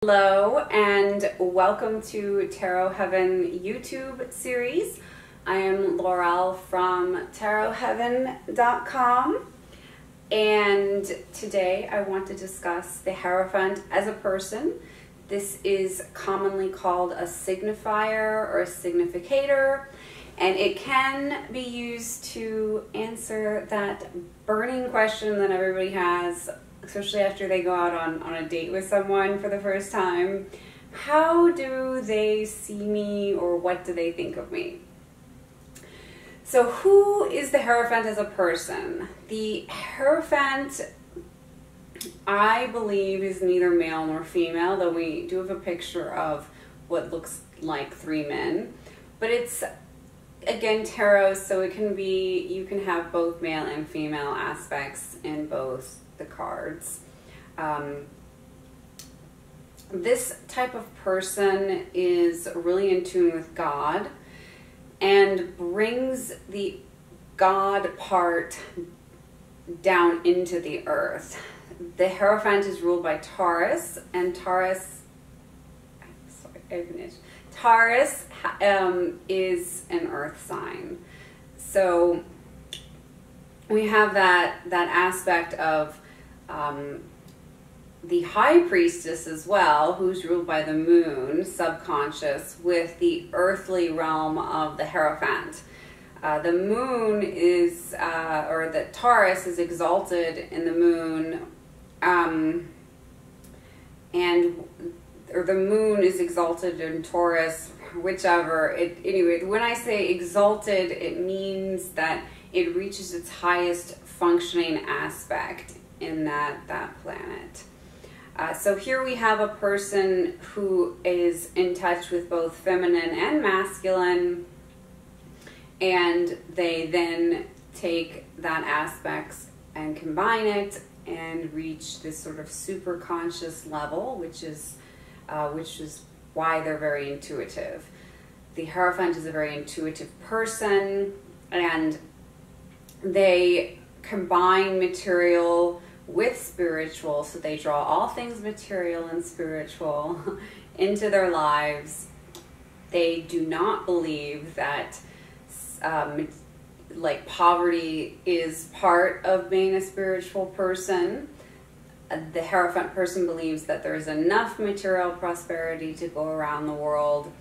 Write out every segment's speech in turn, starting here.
Hello and welcome to Tarot Heaven YouTube series. I am Laurel from tarotheaven.com, and today I want to discuss the Hierophant as a person. This is commonly called a signifier or a significator, and it can be used to answer that burning question that everybody has, especially after they go out on a date with someone for the first time. How do they see me, or what do they think of me? So who is the Hierophant as a person? The Hierophant, I believe, is neither male nor female, though we do have a picture of what looks like three men. But it's, again, tarot, so it can be, you can have both male and female aspects in both the cards. This type of person is really in tune with God and brings the God part down into the earth. The Hierophant is ruled by Taurus, and Taurus is an earth sign. So we have that aspect of the High Priestess as well, who's ruled by the moon, subconscious, with the earthly realm of the Hierophant. The moon is, or the Taurus is exalted in the moon, or the moon is exalted in Taurus, whichever. Anyway, when I say exalted, it means that it reaches its highest functioning aspect in that planet. So here we have a person who is in touch with both feminine and masculine, and they then take that aspect and combine it and reach this sort of super conscious level, which is why they're very intuitive. The Hierophant is a very intuitive person, and they combine material with spiritual, so they draw all things material and spiritual into their lives. They do not believe that like poverty is part of being a spiritual person. The Hierophant person believes that there's enough material prosperity to go around the world,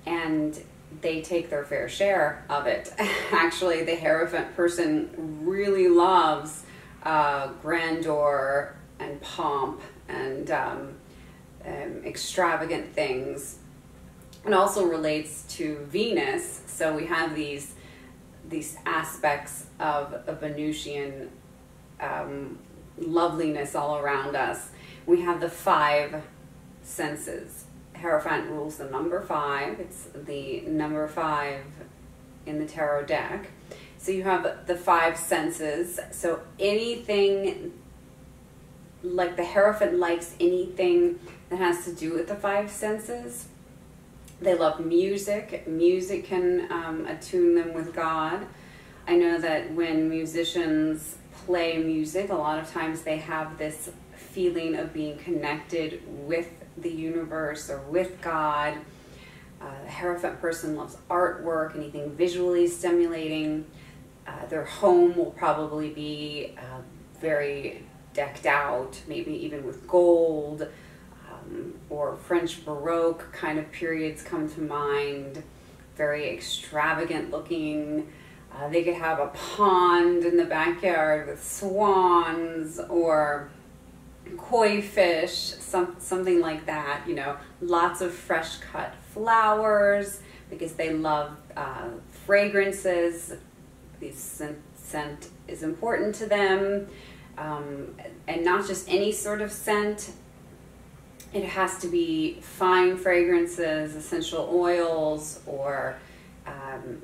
and they take their fair share of it. Actually, the Hierophant person really loves grandeur and pomp and extravagant things. It also relates to Venus, so we have these aspects of a Venusian loveliness all around us. We have the five senses. Hierophant rules the number 5. It's the number 5 in the tarot deck. So you have the 5 senses. So anything, like the Hierophant likes anything that has to do with the 5 senses. They love music. Music can attune them with God. I know that when musicians play music, a lot of times they have this feeling of being connected with the universe or with God. The Hierophant person loves artwork, anything visually stimulating. Their home will probably be very decked out, maybe even with gold, or French Baroque kind of periods come to mind, very extravagant looking. They could have a pond in the backyard with swans or koi fish, something like that, you know, lots of fresh cut flowers, because they love fragrances. The scent is important to them, and not just any sort of scent. It has to be fine fragrances, essential oils, or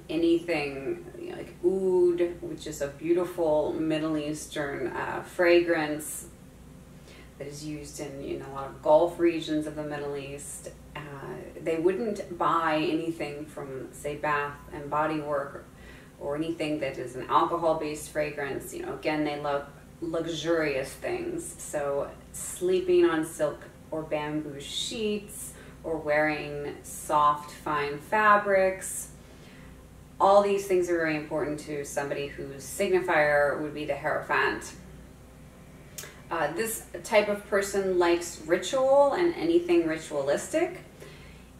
anything, you know, like oud, which is a beautiful Middle Eastern fragrance that is used in a lot of Gulf regions of the Middle East. They wouldn't buy anything from, say, Bath and Body Works or anything that is an alcohol-based fragrance. You know, again, they love luxurious things. So sleeping on silk or bamboo sheets, or wearing soft, fine fabrics. All these things are very important to somebody whose signifier would be the Hierophant. This type of person likes ritual and anything ritualistic.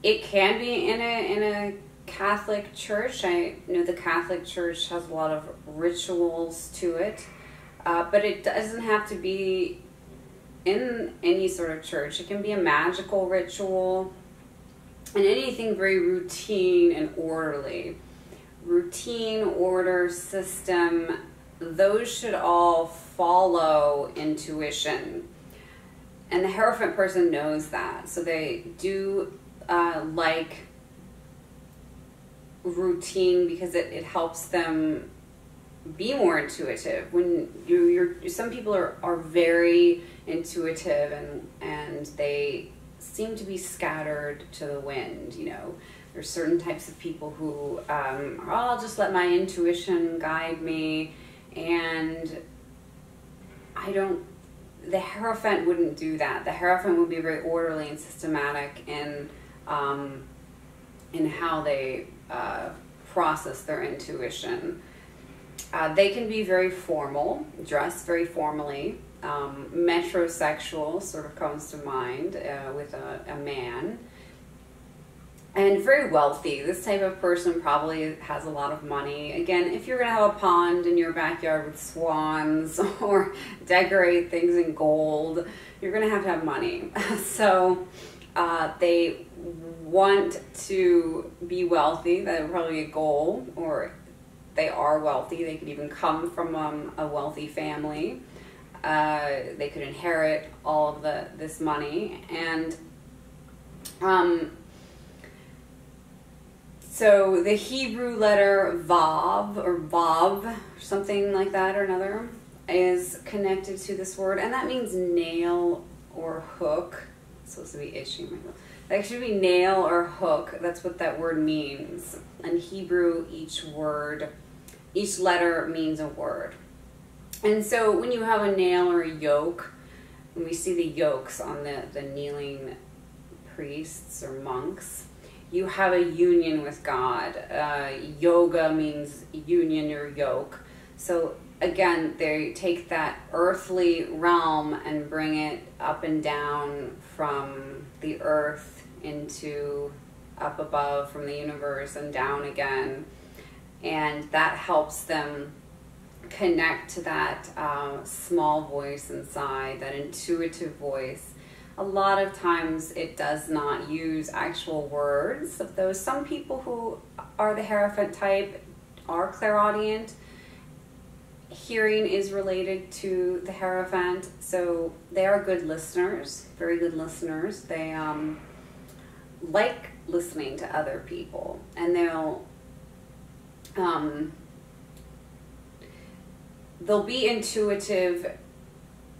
It can be in a Catholic church. I know the Catholic Church has a lot of rituals to it, but it doesn't have to be in any sort of church. It can be a magical ritual and anything very routine and orderly. Routine, order, system, those should all follow intuition. And the Hierophant person knows that. So they do like routine because it helps them be more intuitive. When some people are very intuitive and they seem to be scattered to the wind, you know. There's certain types of people who, I'll just let my intuition guide me, and the Hierophant wouldn't do that. The Hierophant would be very orderly and systematic in how they process their intuition. They can be very formal, dress very formally. Metrosexual sort of comes to mind with a man. And very wealthy. This type of person probably has a lot of money. Again, if you're going to have a pond in your backyard with swans or decorate things in gold, you're going to have money. So they want to be wealthy. That would probably be a goal. Or they are wealthy. They could even come from a wealthy family. They could inherit all of this money. And so the Hebrew letter Vav, or Vav, something like that or another, is connected to this word, and that means nail or hook. It's supposed to be itching myself. That should be nail or hook. That's what that word means. In Hebrew, each letter means a word. And so when you have a nail or a yoke, when we see the yokes on the kneeling priests or monks, you have a union with God. Yoga means union or yoke. So again, they take that earthly realm and bring it up and down from the earth into up above from the universe and down again. And that helps them connect to that small voice inside, that intuitive voice. A lot of times it does not use actual words. Though some people who are the Hierophant type are clairaudient, hearing is related to the Hierophant, so they are good listeners, very good listeners. They like listening to other people, and they'll be intuitive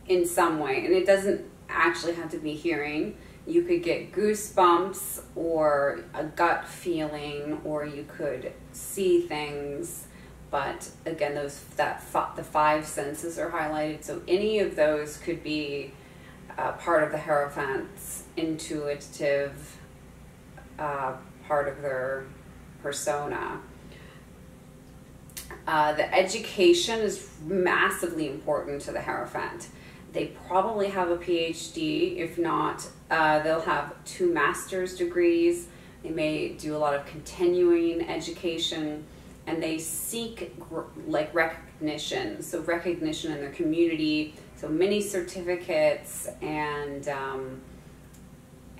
in some way, and it doesn't actually have to be hearing. You could get goosebumps or a gut feeling, or you could see things. But again, the 5 senses are highlighted, so any of those could be part of the Hierophant's intuitive part of their persona. The education is massively important to the Hierophant. They probably have a PhD. If not, they'll have 2 master's degrees. They may do a lot of continuing education, and they seek like recognition. So recognition in their community. So many certificates and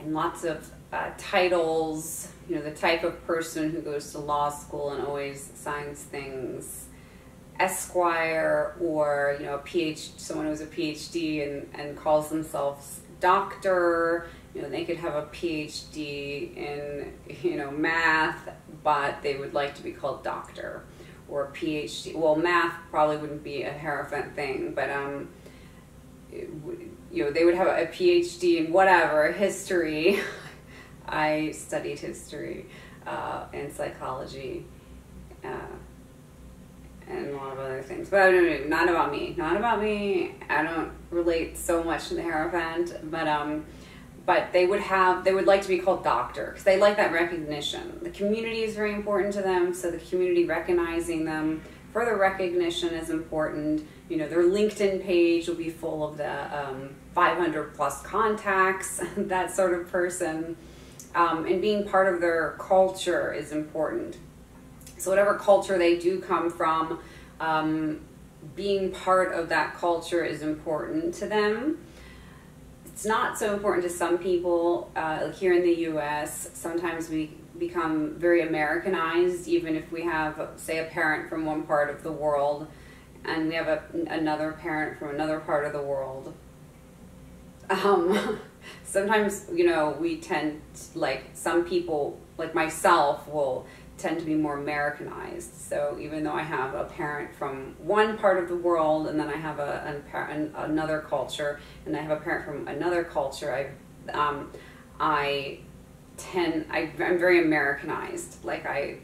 lots of titles. You know, the type of person who goes to law school and always signs things. Esquire, or you know, someone who has a PhD and calls themselves doctor. You know, they could have a PhD in, you know, math, but they would like to be called doctor, or a PhD. Well, math probably wouldn't be a Hierophant thing, but you know, they would have a PhD in whatever, history. I studied history and psychology. And a lot of other things, but not about me. Not about me. I don't relate so much to the Hierophant, but but they would like to be called doctor because they like that recognition. The community is very important to them, so the community recognizing them, further recognition is important. You know, their LinkedIn page will be full of the 500 plus contacts, that sort of person. And being part of their culture is important. So whatever culture they do come from, being part of that culture is important to them. It's not so important to some people. Here in the US, sometimes we become very Americanized, even if we have, say, a parent from one part of the world and we have another parent from another part of the world. Sometimes, you know, we tend to, like, some people, like myself, will tend to be more Americanized. So even though I have a parent from one part of the world, and then I have another culture, and I have a parent from another culture, I'm very Americanized. Like I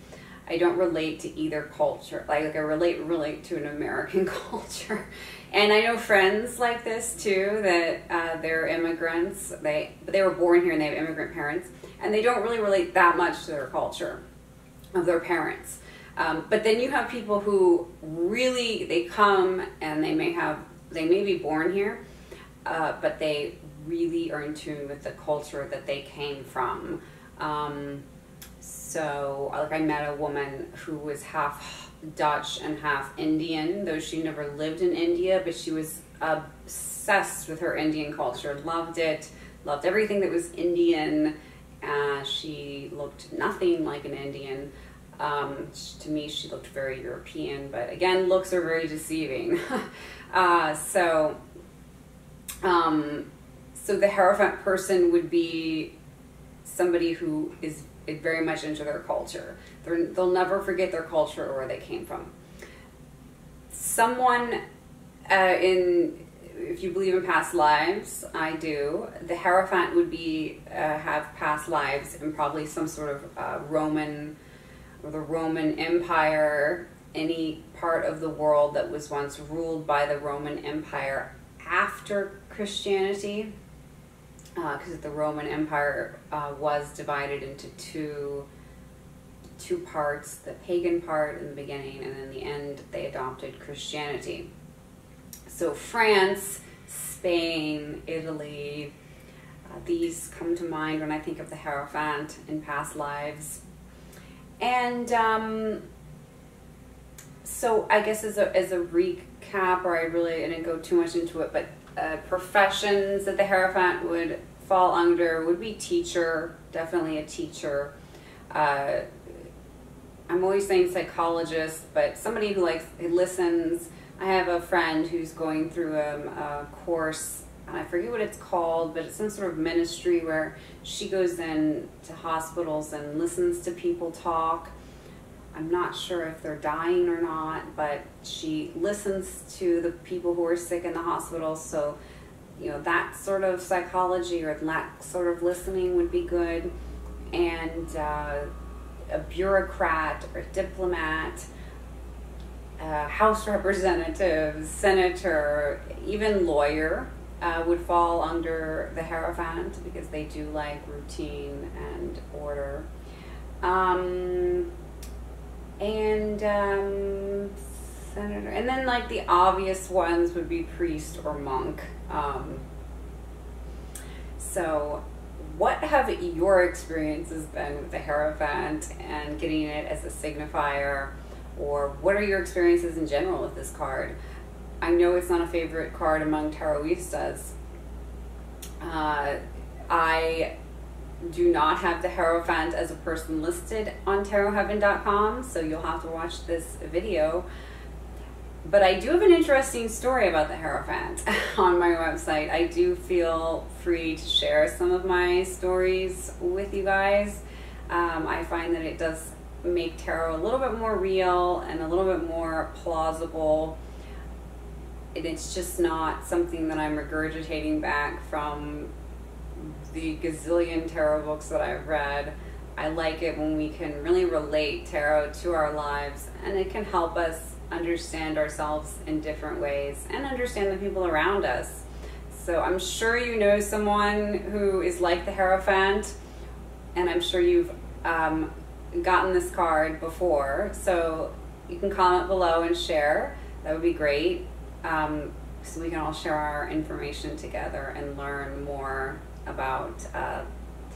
don't relate to either culture. Like I relate to an American culture. And I know friends like this too, that they're immigrants. But they were born here and they have immigrant parents, and they don't really relate that much to their culture of their parents. But then you have people who really, they come and they may be born here, but they really are in tune with the culture that they came from. So like I met a woman who was half Dutch and half Indian, though she never lived in India, but she was obsessed with her Indian culture, loved it, loved everything that was Indian. She looked nothing like an Indian. To me, she looked very European, but again, looks are very deceiving. So the Hierophant person would be somebody who is very much into their culture. They'll never forget their culture or where they came from. Someone if you believe in past lives, I do. The Hierophant would be have past lives in probably some sort of Roman, or the Roman Empire, any part of the world that was once ruled by the Roman Empire after Christianity, because the Roman Empire was divided into two parts, the pagan part in the beginning, and in the end they adopted Christianity. So France, Spain, Italy, these come to mind when I think of the Hierophant in past lives. And so I guess as a recap, or I didn't go too much into it, but professions that the Hierophant would fall under would be teacher, definitely a teacher. I'm always saying psychologist, but somebody who listens. I have a friend who's going through a course, and I forget what it's called, but it's some sort of ministry where she goes in to hospitals and listens to people talk. I'm not sure if they're dying or not, but she listens to the people who are sick in the hospital. So, you know, that sort of psychology or that sort of listening would be good. And a bureaucrat or diplomat, House representative, senator, even lawyer would fall under the Hierophant, because they do like routine and order. Senator, and then like the obvious ones would be priest or monk. So what have your experiences been with the Hierophant and getting it as a signifier? Or what are your experiences in general with this card? I know it's not a favorite card among Tarotistas. I do not have the Hierophant as a person listed on tarotheaven.com, so you'll have to watch this video. But I do have an interesting story about the Hierophant on my website. I do feel free to share some of my stories with you guys. I find that it does make tarot a little bit more real and a little bit more plausible. And it's just not something that I'm regurgitating back from the gazillion tarot books that I've read. I like it when we can really relate tarot to our lives, and it can help us understand ourselves in different ways and understand the people around us. So I'm sure you know someone who is like the Hierophant, and I'm sure you've gotten this card before. So you can comment below and share. That would be great. So we can all share our information together and learn more about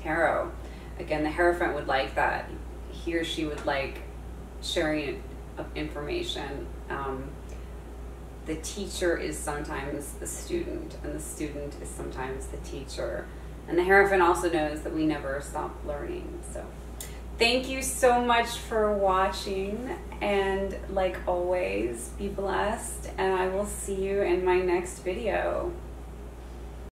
tarot. Again, the Hierophant would like that. He or she would like sharing of information. The teacher is sometimes the student, and the student is sometimes the teacher. And the Hierophant also knows that we never stop learning. So thank you so much for watching, and like always, be blessed, and I will see you in my next video.